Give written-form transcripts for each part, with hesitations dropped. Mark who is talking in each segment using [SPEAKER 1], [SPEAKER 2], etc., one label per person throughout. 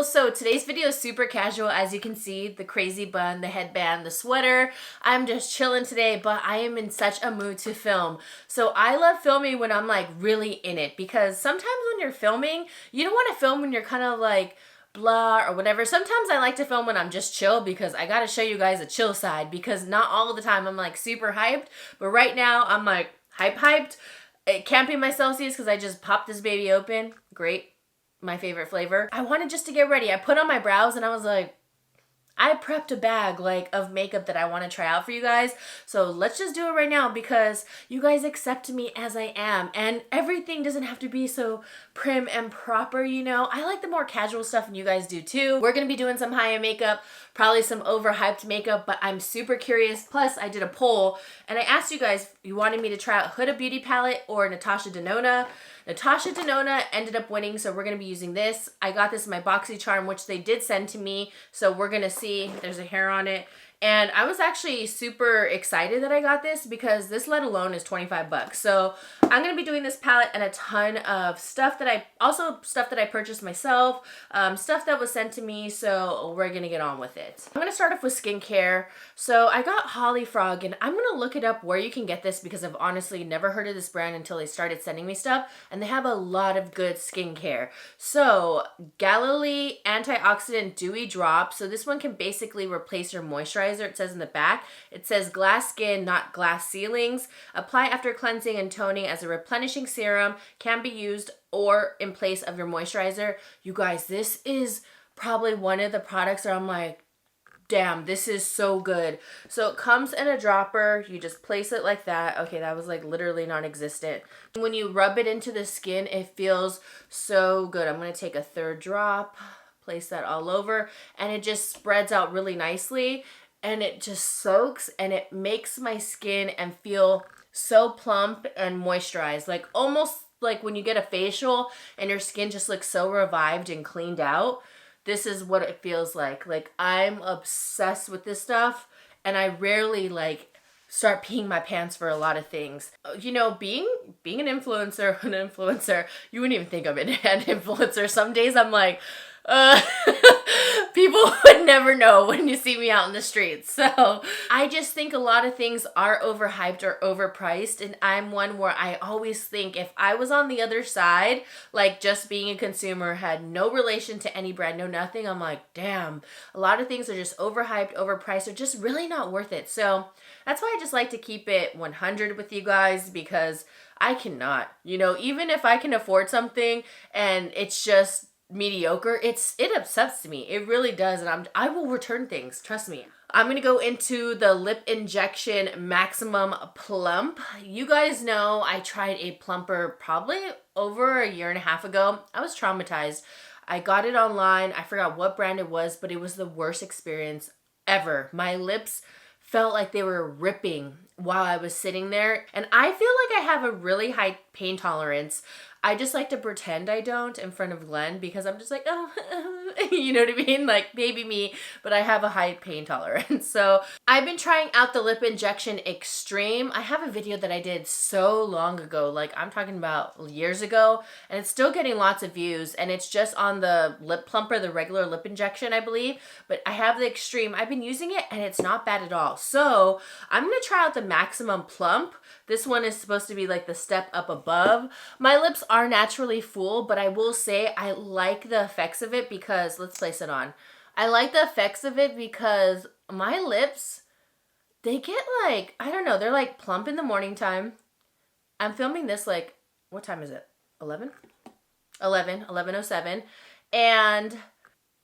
[SPEAKER 1] So today's video is super casual. As you can see, the crazy bun, the headband, the sweater. I'm just chilling today, but I am in such a mood to film. So I love filming when I'm like really in it, because sometimes when you're filming, you don't want to film when you're kind of like blah or whatever. Sometimes I like to film when I'm just chill, because I gotta show you guys a chill side, because not all of the time I'm like super hyped, but right now I'm like hyped. It can't be my Celsius because I just popped this baby open. Great. My favorite flavor. I wanted just to get ready. I put on my brows and I was like, I prepped a bag like of makeup that I want to try out for you guys. So let's just do it right now, because you guys accept me as I am, and everything doesn't have to be so prim and proper, you know. I like the more casual stuff, and you guys do too. We're gonna be doing some high-end makeup, probably some overhyped makeup, but I'm super curious. Plus I did a poll and I asked you guys if you wanted me to try out Huda Beauty palette or Natasha Denona. Natasha Denona ended up winning, so we're going to be using this. I got this in my BoxyCharm, which they did send to me, so we're going to see. There's a hair on it. And I was actually super excited that I got this, because this let alone is 25 bucks. So I'm going to be doing this palette and a ton of stuff that I purchased myself, stuff that was sent to me, so we're going to get on with it. I'm going to start off with skincare. So I got Holly Frog, and I'm going to look it up where you can get this, because I've honestly never heard of this brand until they started sending me stuff, and they have a lot of good skincare. So Galilee Antioxidant Dewy Drop. So this one can basically replace your moisturizer. It says in the back, it says glass skin, not glass ceilings. Apply after cleansing and toning as a replenishing serum. Can be used or in place of your moisturizer. You guys, this is probably one of the products that I'm like, damn, this is so good. So it comes in a dropper. You just place it like that. Okay, that was like literally non-existent. When you rub it into the skin, it feels so good. I'm going to take a third drop, place that all over, and it just spreads out really nicely. And it just soaks, and it makes my skin and feel so plump and moisturized. Like almost like when you get a facial and your skin just looks so revived and cleaned out. This is what it feels like. Like, I'm obsessed with this stuff, and I rarely like start peeing my pants for a lot of things. You know, being an influencer, you wouldn't even think of it an influencer. Some days I'm like, people would never know when you see me out in the streets. So I just think a lot of things are overhyped or overpriced, and I'm one where I always think if I was on the other side, like just being a consumer, had no relation to any brand, no nothing, I'm like, damn, a lot of things are just overhyped, overpriced, or just really not worth it. So that's why I just like to keep it 100 with you guys, because I cannot, you know, even if I can afford something and it's just mediocre, it upsets me. It really does, and I will return things, trust me. I'm gonna go into the lip injection Maximum Plump. You guys know I tried a plumper probably over a year and a half ago. I was traumatized. I got it online. I forgot what brand it was, but it was the worst experience ever. My lips felt like they were ripping while I was sitting there, and I feel like I have a really high pain tolerance. I just like to pretend I don't in front of Glenn, because I'm just like, oh, you know what I mean? Like, baby me, but I have a high pain tolerance. So I've been trying out the Lip Injection Extreme. I have a video that I did so long ago, like I'm talking about years ago, and it's still getting lots of views, and it's just on the lip plumper, the regular lip injection, I believe, but I have the Extreme. I've been using it, and it's not bad at all. So I'm gonna try out the Maximum Plump. This one is supposed to be like the step up above. My lips are naturally full, but I will say I like the effects of it, because, let's place it on. I like the effects of it because my lips, they get like, I don't know, they're like plump in the morning time. I'm filming this like, what time is it? 11:07. And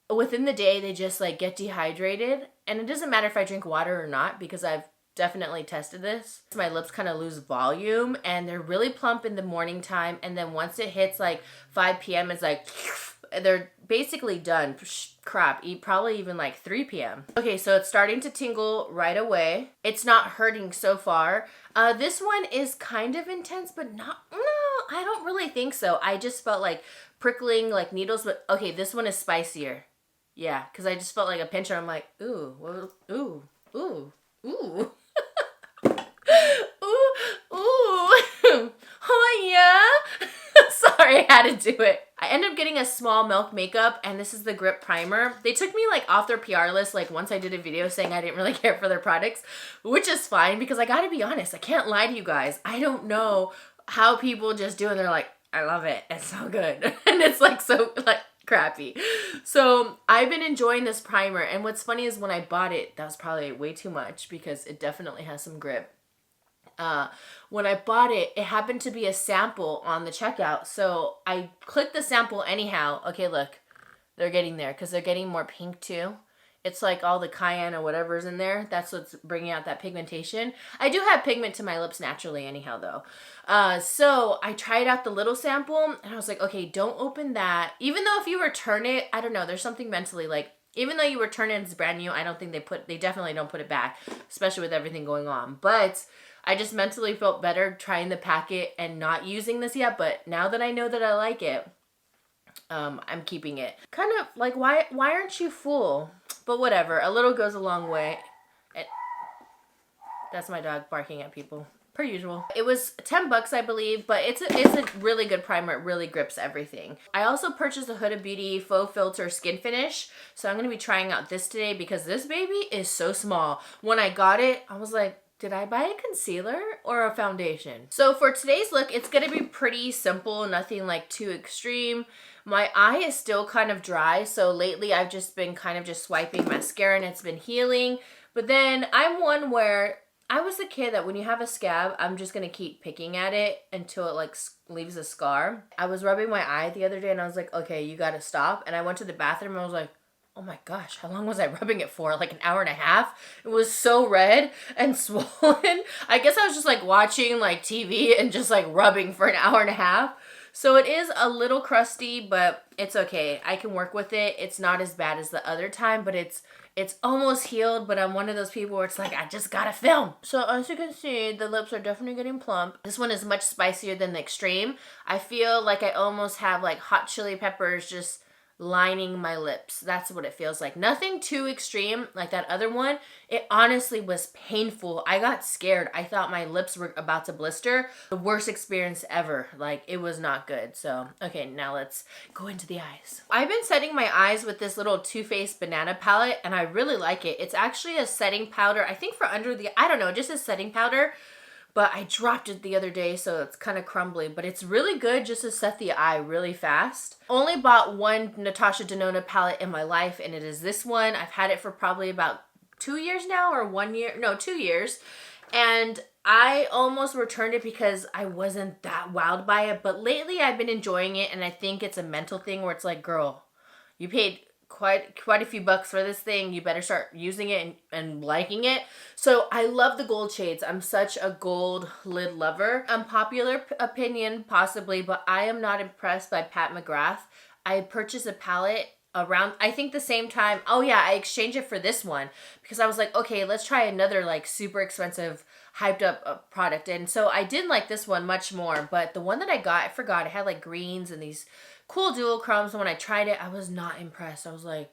[SPEAKER 1] within the day, they just like get dehydrated. And it doesn't matter if I drink water or not, because I've definitely tested this. My lips kind of lose volume, and they're really plump in the morning time, and then once it hits like 5 p.m. it's like they're basically done. Crap, probably even like 3 p.m. Okay, so it's starting to tingle right away. It's not hurting so far. This one is kind of intense, but no, I don't really think so. I just felt like prickling like needles, but okay, this one is spicier. Yeah, because I just felt like a pinch, and I'm like, ooh, ooh, ooh, ooh. Ooh, ooh. Oh yeah. Sorry, I had to do it. I ended up getting a small Milk Makeup, and this is the Grip Primer. They took me like off their PR list like once I did a video saying I didn't really care for their products, which is fine because I gotta be honest, I can't lie to you guys. I don't know how people just do it and they're like, I love it, it's so good. And it's like so like crappy. So I've been enjoying this primer, and what's funny is when I bought it, that was probably way too much because it definitely has some grip. When I bought it, it happened to be a sample on the checkout. So I clicked the sample anyhow. Okay, look, they're getting there because they're getting more pink too. It's like all the cayenne or whatever's in there. That's what's bringing out that pigmentation. I do have pigment to my lips naturally anyhow though. So I tried out the little sample and I was like, okay, don't open that. Even though if you return it, I don't know, there's something mentally like, even though you return it, it's brand new, I don't think they definitely don't put it back, especially with everything going on. But I just mentally felt better trying the packet and not using this yet. But now that I know that I like it, I'm keeping it. Kind of like, why aren't you full? But whatever, a little goes a long way. That's my dog barking at people, per usual. It was 10 bucks, I believe, but it's a really good primer. It really grips everything. I also purchased the Huda Beauty Faux Filter Skin Finish. So I'm going to be trying out this today because this baby is so small. When I got it, I was like, did I buy a concealer or a foundation? So for today's look, it's going to be pretty simple, nothing like too extreme. My eye is still kind of dry, so lately I've just been kind of just swiping mascara and it's been healing. But then I'm one where I was the kid that when you have a scab, I'm just going to keep picking at it until it like leaves a scar. I was rubbing my eye the other day and I was like, okay, you got to stop. And I went to the bathroom and I was like, oh my gosh, how long was I rubbing it for? Like an hour and a half? It was so red and swollen. I guess I was just like watching like TV and just like rubbing for an hour and a half. So it is a little crusty, but it's okay. I can work with it. It's not as bad as the other time, but it's almost healed, but I'm one of those people where it's like, I just gotta film. So as you can see, the lips are definitely getting plump. This one is much spicier than the Extreme. I feel like I almost have like hot chili peppers just lining my lips. That's what it feels like. Nothing too extreme like that other one. It honestly was painful. I got scared. I thought my lips were about to blister. The worst experience ever. Like, it was not good. So, okay, now let's go into the eyes. I've been setting my eyes with this little Too Faced banana palette, and I really like it. It's actually a setting powder, I think for under the, I don't know, just a setting powder. But I dropped it the other day, so it's kind of crumbly. But it's really good just to set the eye really fast. Only bought one Natasha Denona palette in my life, and it is this one. I've had it for probably about 2 years now, or 1 year. No, 2 years. And I almost returned it because I wasn't that wowed by it. But lately, I've been enjoying it, and I think it's a mental thing where it's like, girl, you paid quite a few bucks for this thing. You better start using it and liking it. So I love the gold shades. I'm such a gold lid lover. Unpopular opinion possibly, but I am not impressed by Pat McGrath. I purchased a palette around, I think the same time. Oh yeah, I exchanged it for this one because I was like, okay, let's try another like super expensive hyped up product. And so I did like this one much more, but the one that I got, I forgot, it had like greens and these cool dual chromes. And when I tried it, I was not impressed. I was like,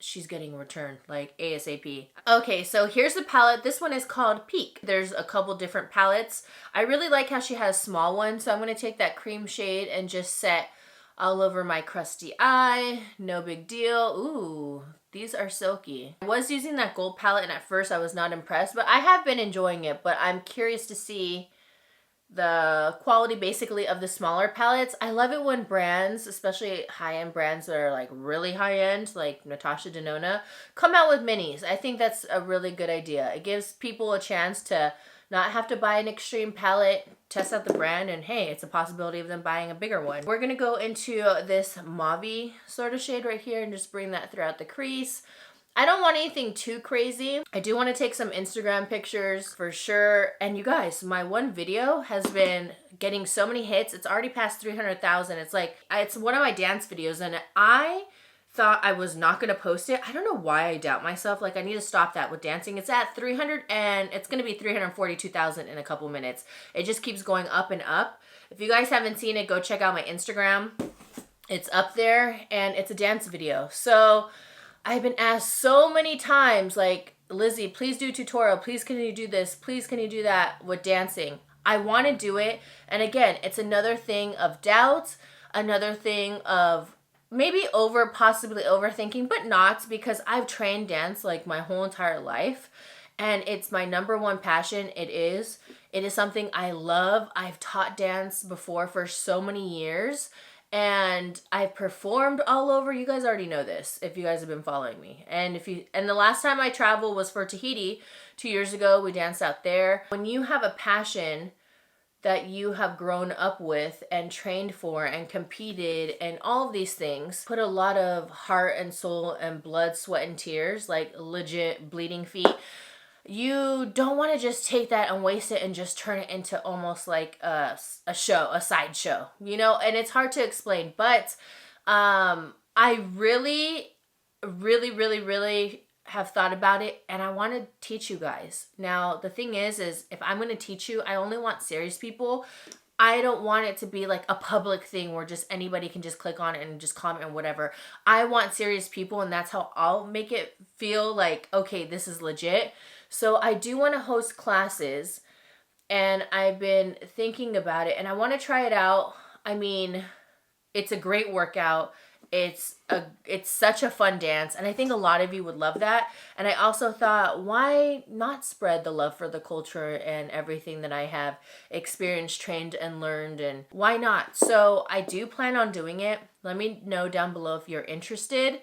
[SPEAKER 1] she's getting returned like ASAP. Okay, so here's the palette. This one is called Peak. There's a couple different palettes. I really like how she has small ones. So I'm going to take that cream shade and just set all over my crusty eye. No big deal. Ooh, these are silky. I was using that gold palette and at first I was not impressed, but I have been enjoying it. But I'm curious to see the quality basically of the smaller palettes. I love it when brands, especially high-end brands that are like really high-end, like Natasha Denona, come out with minis. I think that's a really good idea. It gives people a chance to not have to buy an extreme palette, test out the brand, and hey, it's a possibility of them buying a bigger one. We're gonna go into this mauve sort of shade right here and just bring that throughout the crease. I don't want anything too crazy. I do want to take some Instagram pictures for sure. And you guys, my one video has been getting so many hits. It's already past 300,000. It's like, it's one of my dance videos and I thought I was not going to post it. I don't know why I doubt myself. Like, I need to stop that with dancing. It's at 300 and it's going to be 342,000 in a couple minutes. It just keeps going up and up. If you guys haven't seen it, go check out my Instagram. It's up there and it's a dance video. So I've been asked so many times, like, Lizzie, please do a tutorial. Please, can you do this? Please, can you do that with dancing? I want to do it. And again, it's another thing of doubt. another thing of maybe possibly overthinking, but not, because I've trained dance like my whole entire life and it's my number one passion. It is something I love. I've taught dance before for so many years and I've performed all over. You guys already know this if you guys have been following me. And the last time I traveled was for Tahiti 2 years ago. We danced out there. When you have a passion that you have grown up with and trained for and competed and all of these things, put a lot of heart and soul and blood, sweat and tears, like legit bleeding feet, you don't want to just take that and waste it and just turn it into almost like a show, a sideshow, you know? And it's hard to explain, but I really have thought about it and I want to teach you guys. Now, the thing is if I'm going to teach you, I only want serious people. I don't want it to be like a public thing where just anybody can just click on it and just comment and whatever. I want serious people, and that's how I'll make it feel like, okay, this is legit. So I do want to host classes and I've been thinking about it and I want to try it out. I mean, it's a great workout. It's such a fun dance, and I think a lot of you would love that. And I also thought, why not spread the love for the culture and everything that I have experienced, trained, and learned, and why not? So I do plan on doing it. Let me know down below if you're interested.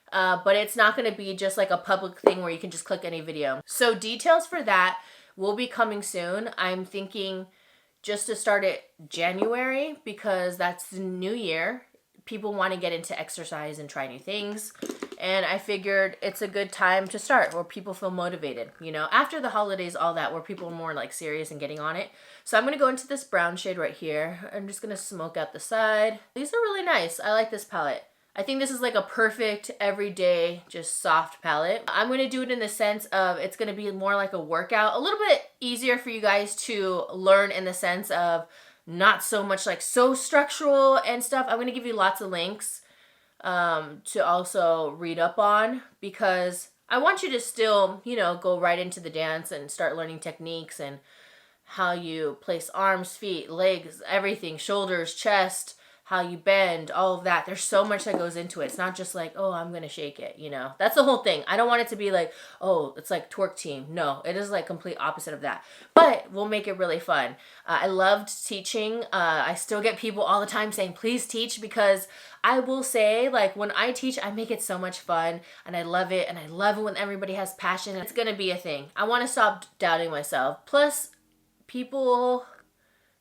[SPEAKER 1] But it's not going to be just like a public thing where you can just click any video. So details for that will be coming soon. I'm thinking just to start it January because that's the new year. People want to get into exercise and try new things. And I figured it's a good time to start where people feel motivated, you know, after the holidays, all that, where people are more like serious and getting on it. So I'm going to go into this brown shade right here. I'm just going to smoke out the side. These are really nice. I like this palette. I think this is like a perfect everyday, just soft palette. I'm going to do it in the sense of it's going to be more like a workout, a little bit easier for you guys to learn in the sense of not so much like so structural and stuff. I'm going to give you lots of links to also read up on because I want you to still, you know, go right into the dance and start learning techniques and how you place arms, feet, legs, everything, shoulders, chest, how you bend, all of that. There's so much that goes into it. It's not just like, oh, I'm going to shake it, you know. That's the whole thing. I don't want it to be like, oh, it's like twerk team. No, it is like complete opposite of that. But we'll make it really fun. I loved teaching. I still get people all the time saying, please teach, because I will say, like, when I teach, I make it so much fun and I love it. And I love it when everybody has passion. It's going to be a thing. I want to stop doubting myself. Plus, people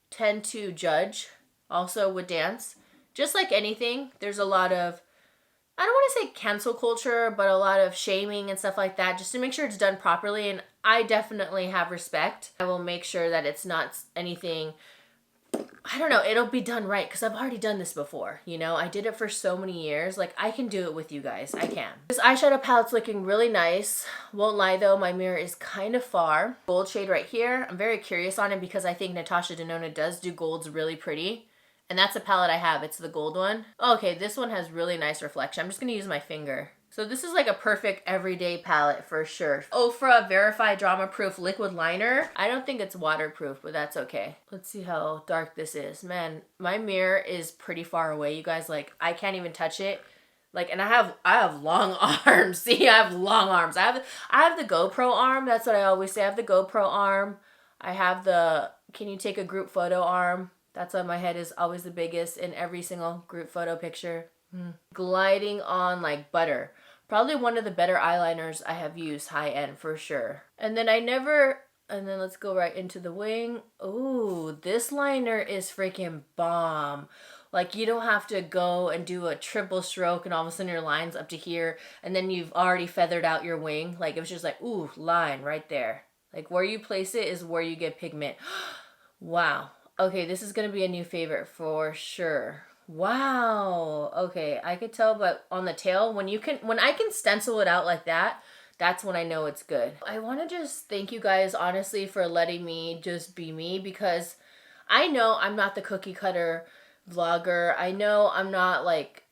[SPEAKER 1] tend to judge also with dance. Just like anything, there's a lot of, I don't want to say cancel culture, but a lot of shaming and stuff like that, just to make sure it's done properly. And I definitely have respect. I will make sure that it's not anything, I don't know, it'll be done right, because I've already done this before, you know. I did it for so many years. Like, I can do it with you guys. I can. This eyeshadow palette's looking really nice. Won't lie though, my mirror is kind of far. Gold shade right here. I'm very curious on it because I think Natasha Denona does do golds really pretty. And that's the palette I have. It's the gold one. Okay, this one has really nice reflection. I'm just going to use my finger. So this is like a perfect everyday palette for sure. Ofra Verified Drama Proof Liquid Liner. I don't think it's waterproof, but that's okay. Let's see how dark this is. Man, my mirror is pretty far away. You guys, like, I can't even touch it. Like, and I have long arms. See, I have long arms. I have the GoPro arm. That's what I always say. I have the GoPro arm. I have the, can you take a group photo arm? That's why my head is always the biggest in every single group photo picture. Gliding on like butter. Probably one of the better eyeliners I have used, high end for sure. And then let's go right into the wing. Ooh, this liner is freaking bomb. Like, you don't have to go and do a triple stroke and all of a sudden your line's up to here and then you've already feathered out your wing. Like, it was just like, ooh, line right there. Like, where you place it is where you get pigment. Wow. Okay, this is going to be a new favorite for sure. Wow. Okay, I could tell, but on the tail, when I can stencil it out like that, that's when I know it's good. I want to just thank you guys, honestly, for letting me just be me, because I know I'm not the cookie cutter vlogger. I know I'm not like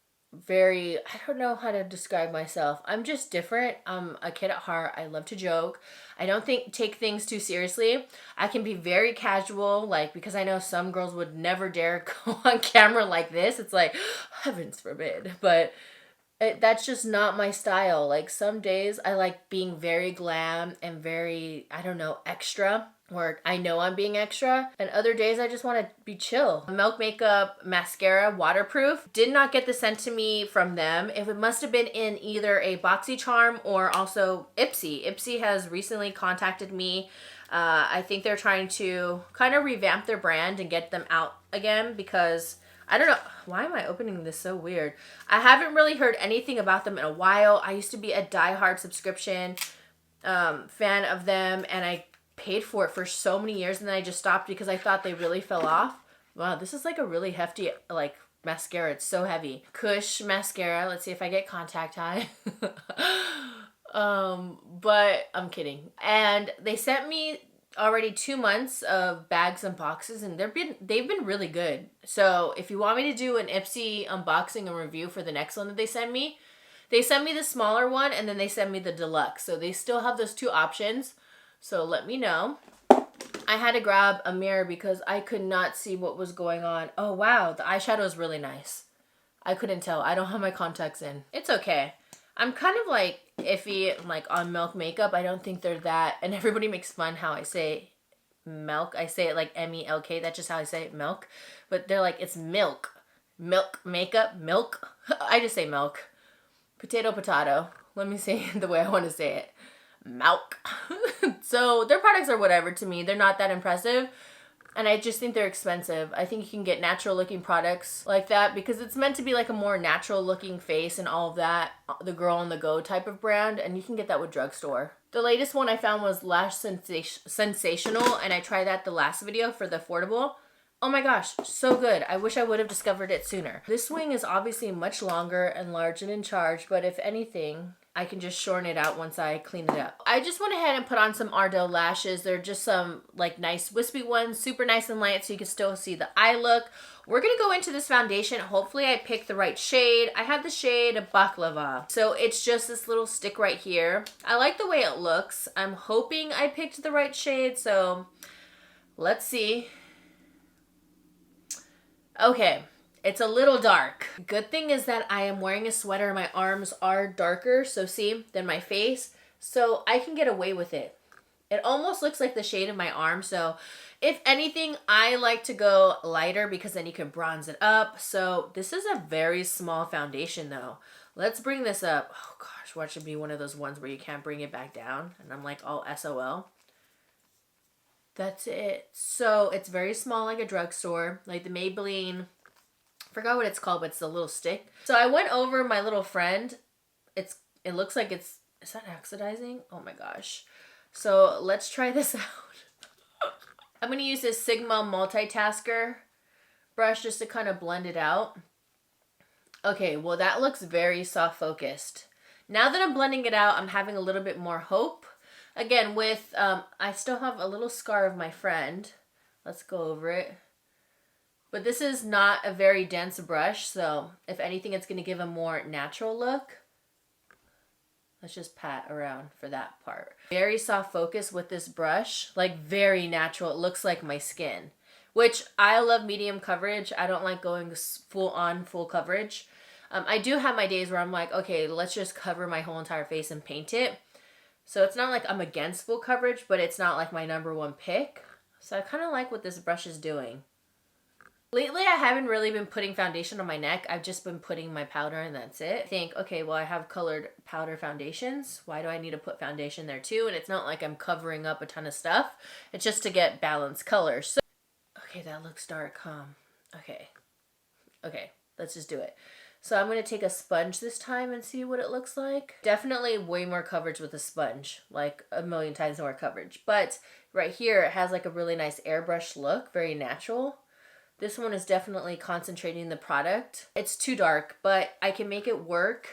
[SPEAKER 1] very, I don't know how to describe myself. I'm just different. I'm a kid at heart. I love to joke. I don't take things too seriously. I can be very casual, like, because I know some girls would never dare go on camera like this. It's like, heavens forbid. But that's just not my style. Like, some days I like being very glam and very, I don't know, extra, where I know I'm being extra, and other days I just want to be chill. Milk Makeup Mascara Waterproof. Did not get the sent to me from them. If it must have been in either a BoxyCharm or also Ipsy. Ipsy has recently contacted me. I think they're trying to kind of revamp their brand and get them out again, because I don't know. Why am I opening this so weird? I haven't really heard anything about them in a while. I used to be a diehard subscription fan of them, and I paid for it for so many years, and then I just stopped because I thought they really fell off. Wow, this is like a really hefty, like, mascara. It's so heavy. Kush mascara. Let's see if I get contact high. But I'm kidding. And they sent me already 2 months of bags and boxes, and they've been really good. So if you want me to do an Ipsy unboxing and review for the next one that they send me the smaller one, and then they send me the deluxe. So they still have those two options. So let me know. I had to grab a mirror because I could not see what was going on. Oh, wow. The eyeshadow is really nice. I couldn't tell. I don't have my contacts in. It's okay. I'm kind of like iffy, like, on Milk Makeup. I don't think they're that. And everybody makes fun how I say milk. I say it like M-E-L-K. That's just how I say it, milk. But they're like, it's milk. Milk Makeup. Milk. I just say milk. Potato, potato. Let me say it the way I want to say it. Milk. So their products are whatever to me. They're not that impressive, and I just think they're expensive. I think you can get natural looking products like that because it's meant to be like a more natural looking face and all of that, the girl on the go type of brand, and you can get that with drugstore. The latest one I found was Lash Sensational, and I tried that the last video for the affordable. Oh my gosh, so good. I wish I would have discovered it sooner. This wing is obviously much longer and large and in charge, but if anything, I can just shorten it out once I clean it up. I just went ahead and put on some Ardell lashes. They're just some like nice wispy ones, super nice and light so you can still see the eye look. We're gonna go into this foundation. Hopefully I picked the right shade. I have the shade Baklava. So it's just this little stick right here. I like the way it looks. I'm hoping I picked the right shade, so let's see. Okay, it's a little dark. Good thing is that I am wearing a sweater and my arms are darker, so see, than my face, so I can get away with it. It almost looks like the shade of my arm, so if anything, I like to go lighter because then you can bronze it up. So this is a very small foundation though. Let's bring this up. Oh gosh, watch it be one of those ones where you can't bring it back down, and I'm like all SOL. That's it. So it's very small, like a drugstore, like the Maybelline, forgot what it's called, but it's a little stick. So I went over my little friend. It looks like is that oxidizing? Oh my gosh. So let's try this out. I'm going to use this Sigma multitasker brush just to kind of blend it out. Okay, well that looks very soft focused. Now that I'm blending it out, I'm having a little bit more hope. Again, with, I still have a little scar of my friend. Let's go over it. But this is not a very dense brush, so if anything, it's going to give a more natural look. Let's just pat around for that part. Very soft focus with this brush, like very natural. It looks like my skin, which I love medium coverage. I don't like going full coverage. I do have my days where I'm like, okay, let's just cover my whole entire face and paint it. So it's not like I'm against full coverage, but it's not like my #1 pick. So I kind of like what this brush is doing. Lately, I haven't really been putting foundation on my neck. I've just been putting my powder and that's it. I think, okay, well, I have colored powder foundations. Why do I need to put foundation there too? And it's not like I'm covering up a ton of stuff. It's just to get balanced colors. So, okay, that looks dark, huh? Okay, let's just do it. So I'm going to take a sponge this time and see what it looks like. Definitely way more coverage with a sponge, like a million times more coverage. But right here, it has like a really nice airbrush look, very natural. This one is definitely concentrating the product. It's too dark, but I can make it work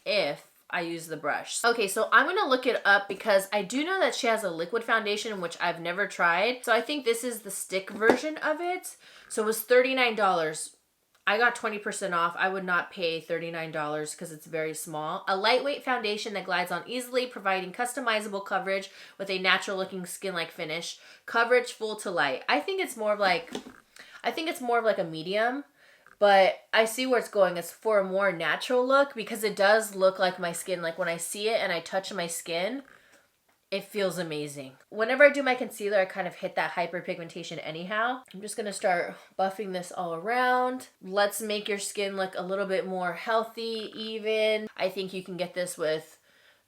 [SPEAKER 1] if I use the brush. Okay, so I'm gonna look it up because I do know that she has a liquid foundation, which I've never tried. So I think this is the stick version of it. So it was $39. I got 20% off. I would not pay $39 because it's very small. A lightweight foundation that glides on easily, providing customizable coverage with a natural looking skin-like finish. Coverage full to light. I think it's more of like a medium, but I see where it's going. It's for a more natural look because it does look like my skin. Like when I see it and I touch my skin, it feels amazing. Whenever I do my concealer, I kind of hit that hyperpigmentation anyhow. I'm just gonna start buffing this all around. Let's make your skin look a little bit more healthy, even. I think you can get this with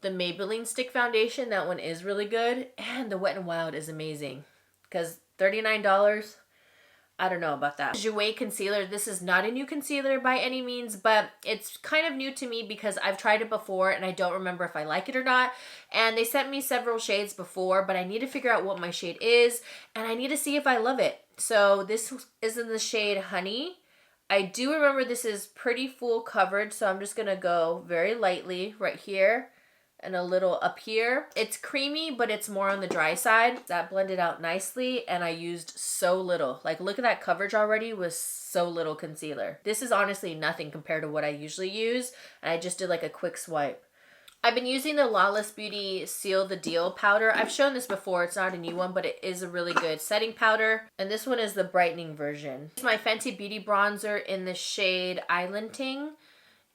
[SPEAKER 1] the Maybelline Stick Foundation. That one is really good. And the Wet n Wild is amazing. Because $39, I don't know about that. Jouer Concealer. This is not a new concealer by any means, but it's kind of new to me because I've tried it before and I don't remember if I like it or not. And they sent me several shades before, but I need to figure out what my shade is and I need to see if I love it. So this is in the shade Honey. I do remember this is pretty full coverage, so I'm just going to go very lightly right here and a little up here. It's creamy, but it's more on the dry side. That blended out nicely, and I used so little. Like, look at that coverage already with so little concealer. This is honestly nothing compared to what I usually use, and I just did like a quick swipe. I've been using the Lawless Beauty Seal the Deal powder. I've shown this before. It's not a new one, but it is a really good setting powder. And this one is the brightening version. It's my Fenty Beauty bronzer in the shade Islanding.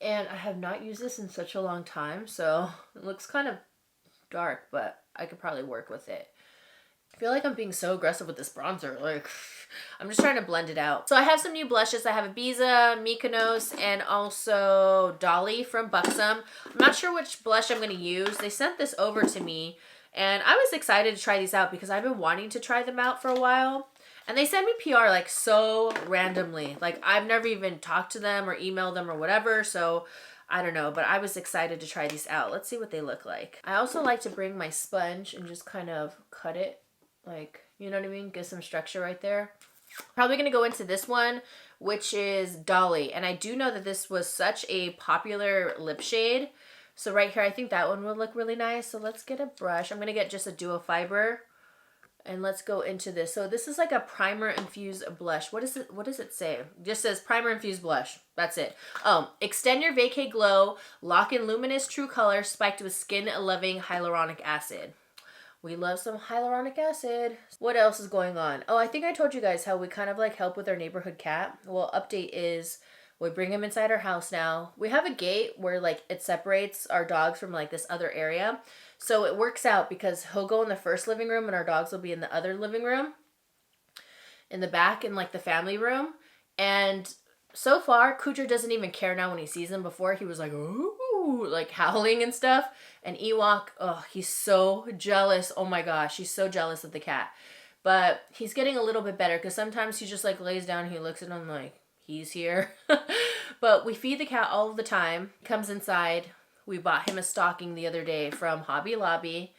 [SPEAKER 1] And I have not used this in such a long time, so it looks kind of dark, but I could probably work with it. I feel like I'm being so aggressive with this bronzer. Like, I'm just trying to blend it out. So I have some new blushes. I have Ibiza, Mykonos, and also Dolly from Buxom. I'm not sure which blush I'm going to use. They sent this over to me, and I was excited to try these out because I've been wanting to try them out for a while. And they send me PR like so randomly. Like I've never even talked to them or emailed them or whatever. So I don't know, but I was excited to try these out. Let's see what they look like. I also like to bring my sponge and just kind of cut it. Like, you know what I mean? Get some structure right there. Probably going to go into this one, which is Dolly. And I do know that this was such a popular lip shade. So right here, I think that one would look really nice. So let's get a brush. I'm going to get just a duo fiber. And let's go into this. So this is like a primer infused blush. What is it? What does it say? It just says primer infused blush. That's it. Extend your vacay glow. Lock in luminous true color spiked with skin loving hyaluronic acid. We love some hyaluronic acid. What else is going on? Oh, I think I told you guys how we kind of like help with our neighborhood cat. Well, update is we bring him inside our house now. We have a gate where like it separates our dogs from like this other area. So it works out because he'll go in the first living room and our dogs will be in the other living room. In the back in like the family room. And so far, Cujo doesn't even care now when he sees him. Before he was like, ooh, like howling and stuff. And Ewok, oh, he's so jealous. Oh my gosh, he's so jealous of the cat. But he's getting a little bit better because sometimes he just like lays down and he looks at him like, he's here. But we feed the cat all the time. He comes inside. We bought him a stocking the other day from Hobby Lobby.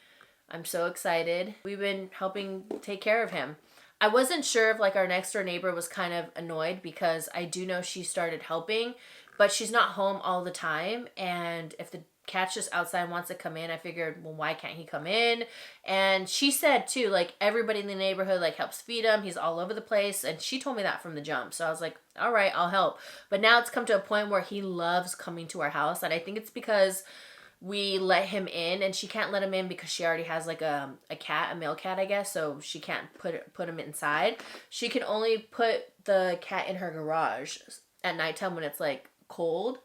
[SPEAKER 1] I'm so excited. We've been helping take care of him. I wasn't sure if like our next door neighbor was kind of annoyed because I do know she started helping, but she's not home all the time. And if the cat's just outside and wants to come in, I figured, well, why can't he come in? And she said too, like everybody in the neighborhood like helps feed him. He's all over the place. And she told me that from the jump. So I was like, all right, I'll help. But now it's come to a point where he loves coming to our house. And I think it's because we let him in, and she can't let him in because she already has like a cat, a male cat, I guess. So she can't put him inside. She can only put the cat in her garage at nighttime when it's like cold.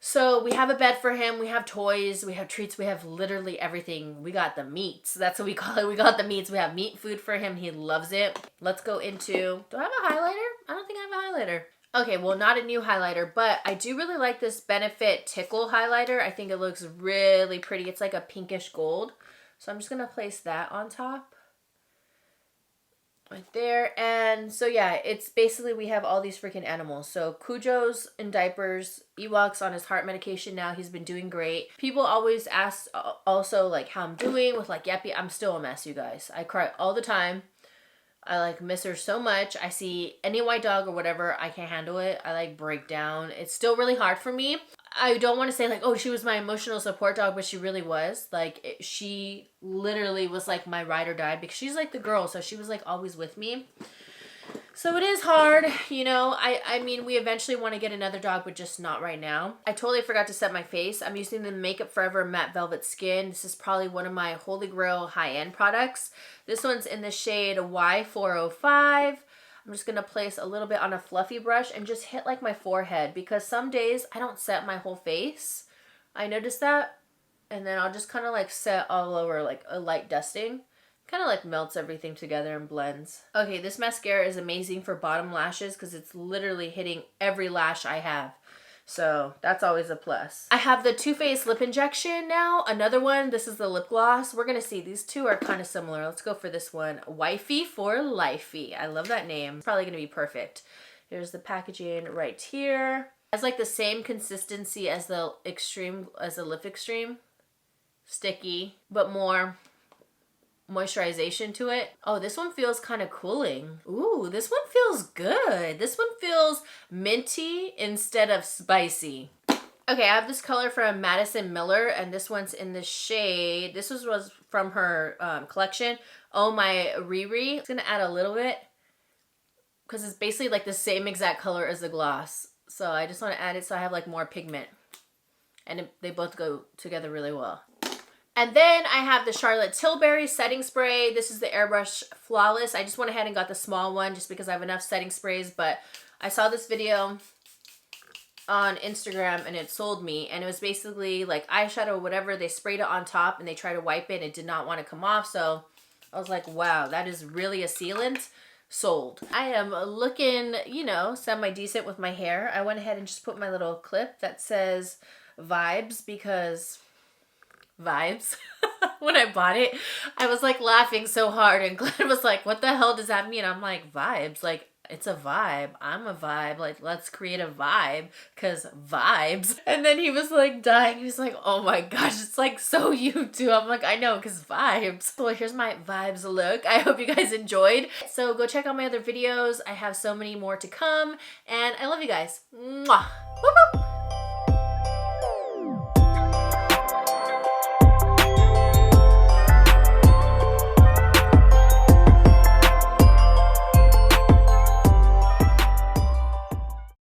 [SPEAKER 1] So we have a bed for him. We have toys. We have treats. We have literally everything. We got the meats. That's what we call it. We got the meats. We have meat food for him. He loves it. Let's go into... Do I have a highlighter? I don't think I have a highlighter. Okay, well, not a new highlighter, but I do really like this Benefit Tickle highlighter. I think it looks really pretty. It's like a pinkish gold. So I'm just going to place that on top. Right there. And so yeah, it's basically we have all these freaking animals. So Cujo's in diapers, Ewok's on his heart medication now. He's been doing great. People always ask also like how I'm doing with like Yeppy. I'm still a mess, you guys. I cry all the time. I like miss her so much. I see any white dog or whatever, I can't handle it. I like break down. It's still really hard for me. I don't want to say like, oh, she was my emotional support dog, but she really was. Like she literally was like my ride or die because she's like the girl. So she was like always with me. So it is hard, you know. I mean, we eventually want to get another dog, but just not right now. I totally forgot to set my face. I'm using the Makeup Forever Matte Velvet Skin. This is probably one of my holy grail high-end products. This one's in the shade Y405. I'm just going to place a little bit on a fluffy brush and just hit like my forehead, because some days I don't set my whole face. I noticed that. And then I'll just kind of like set all over, like a light dusting. Kind of like melts everything together and blends. Okay, this mascara is amazing for bottom lashes because it's literally hitting every lash I have. So that's always a plus. I have the Too Faced lip injection now. Another one, this is the lip gloss. We're gonna see, these two are kind of similar. Let's go for this one. Wifey for Lifey. I love that name. It's probably gonna be perfect. Here's the packaging right here. It has like the same consistency as the Lip Extreme. Sticky, but more moisturization to it. Oh, this one feels kind of cooling. Ooh, this one feels good. This one feels minty instead of spicy. Okay, I have this color from Madison Miller, and this one's in the shade, this was from her collection, Oh My Riri. I'm gonna add a little bit because it's basically like the same exact color as the gloss. So I just want to add it so I have like more pigment. And they both go together really well. And then I have the Charlotte Tilbury setting spray. This is the Airbrush Flawless. I just went ahead and got the small one just because I have enough setting sprays, but I saw this video on Instagram and it sold me, and it was basically like eyeshadow or whatever. They sprayed it on top and they tried to wipe it and it did not want to come off. So I was like, wow, that is really a sealant. Sold. I am looking, you know, semi-decent with my hair. I went ahead and just put my little clip that says vibes because... vibes. When I bought it, I was like laughing so hard, and Glenn was like, what the hell does that mean? I'm like, vibes, like it's a vibe. I'm a vibe, like let's create a vibe because vibes. And then he was like dying. He was like, oh my gosh, it's like so you too. I'm like, I know, because vibes. So here's my vibes look. I hope you guys enjoyed. So go check out my other videos. I have so many more to come, and I love you guys. Mwah. Whoop, whoop.